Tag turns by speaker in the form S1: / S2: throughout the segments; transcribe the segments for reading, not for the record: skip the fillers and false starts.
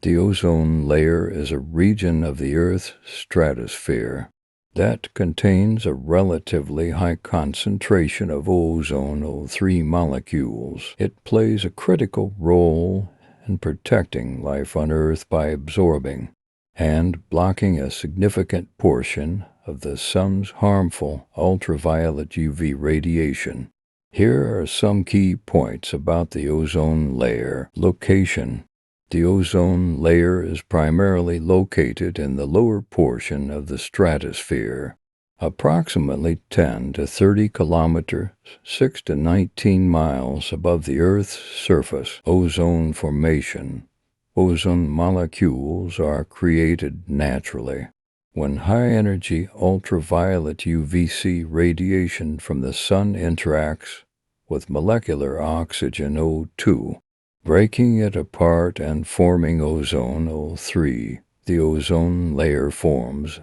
S1: The ozone layer is a region of the Earth's stratosphere that contains a relatively high concentration of ozone O3 molecules. It plays a critical role in protecting life on Earth by absorbing and blocking a significant portion of the sun's harmful ultraviolet UV radiation. Here are some key points about the ozone layer. Location. The ozone layer is primarily located in the lower portion of the stratosphere, approximately 10 to 30 kilometers, 6 to 19 miles above the Earth's surface. Ozone formation. Ozone molecules are created naturally when high-energy ultraviolet UVC radiation from the sun interacts with molecular oxygen O2, breaking it apart and forming ozone O3. The ozone layer forms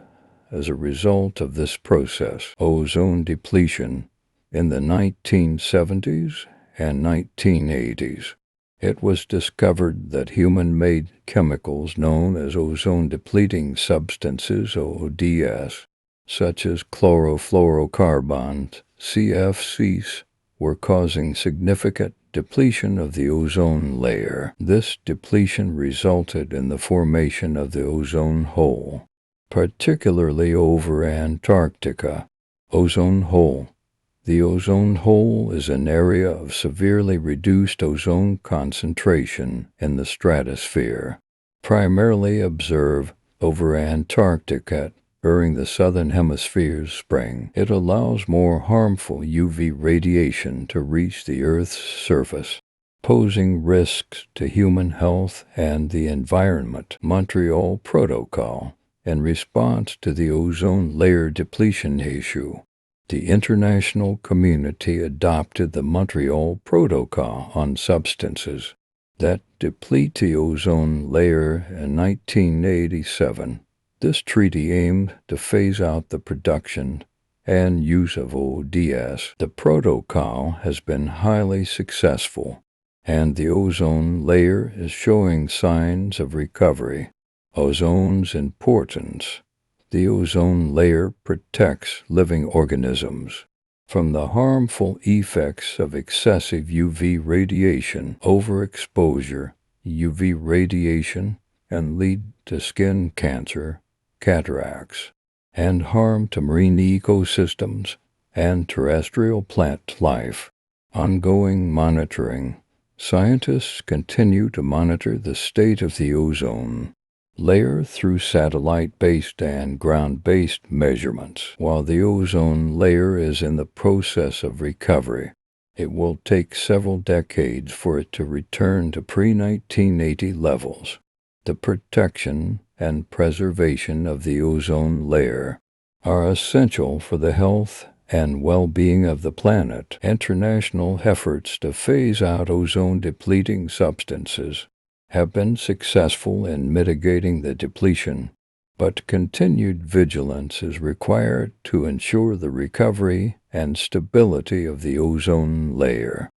S1: as a result of this process. Ozone depletion. In the 1970s and 1980s, it was discovered that human-made chemicals known as ozone-depleting substances, ODS, such as chlorofluorocarbons, CFCs, were causing significant depletion of the ozone layer. This depletion resulted in the formation of the ozone hole, particularly over Antarctica. Ozone hole. The ozone hole is an area of severely reduced ozone concentration in the stratosphere, primarily observed over Antarctica during the southern hemisphere's spring. It allows more harmful UV radiation to reach the Earth's surface, posing risks to human health and the environment. Montreal Protocol. In response to the ozone layer depletion issue, the international community adopted the Montreal Protocol on substances that deplete the ozone layer in 1987. This treaty aimed to phase out the production and use of ODS. The protocol has been highly successful, and the ozone layer is showing signs of recovery. Ozone's importance. The ozone layer protects living organisms from the harmful effects of excessive UV radiation. Overexposure, UV radiation, and lead to skin cancer, cataracts, and harm to marine ecosystems and terrestrial plant life. Ongoing monitoring. Scientists continue to monitor the state of the ozone layer through satellite-based and ground-based measurements. While the ozone layer is in the process of recovery, it will take several decades for it to return to pre-1980 levels. The protection and preservation of the ozone layer are essential for the health and well-being of the planet. International efforts to phase out ozone-depleting substances have been successful in mitigating the depletion, but continued vigilance is required to ensure the recovery and stability of the ozone layer.